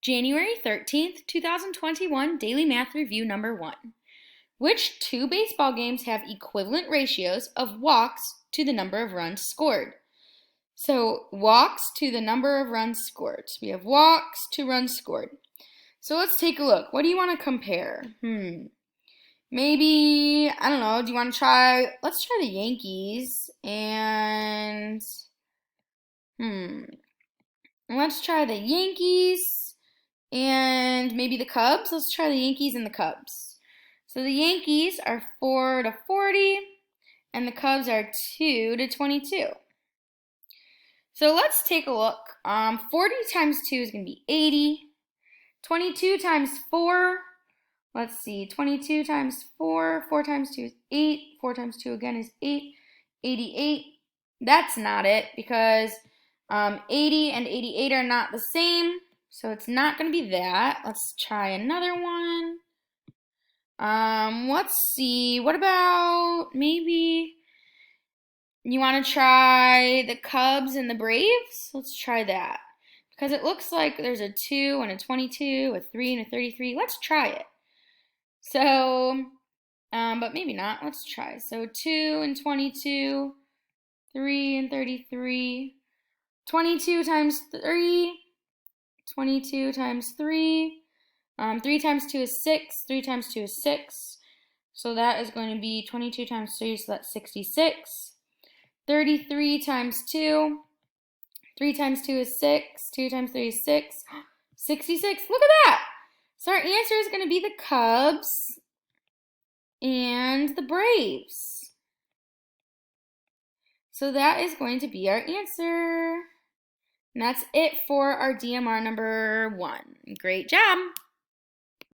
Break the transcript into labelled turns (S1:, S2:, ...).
S1: January 13th, 2021 Daily Math Review number 1. Which two baseball games have equivalent ratios of walks to the number of runs scored? So walks to the number of runs scored. So we have walks to runs scored. So let's take a look. What do you want to compare? Maybe, I don't know, do you want to try, let's try the Yankees and, let's try the Yankees and maybe the Cubs. Let's try the Yankees and the Cubs. So the Yankees are 4 to 40 and the Cubs are 2 to 22. So let's take a look. 40 times 2 is going to be 80. 22 times 4, let's see, 22 times 4, 4 times 2 is 8, 4 times 2 again is 8, 88. That's not it because 80 and 88 are not the same, so it's not going to be that. Let's try another one. Let's see, what about maybe you want to try the Cubs and the Braves? Let's try that. Because it looks like there's a 2 and a 22, a 3 and a 33. Let's try it. So, but maybe not. Let's try. So 2 and 22, 3 and 33. 22 times 3, 22 times 3. 3 times 2 is 6, 3 times 2 is 6. So that is going to be 22 times 3, so that's 66. 33 times 2. 3 times 2 is 6. 2 times 3 is 6. 66. Look at that. So our answer is going to be the Cubs and the Braves. So that is going to be our answer. And that's it for our DMR number 1. Great job.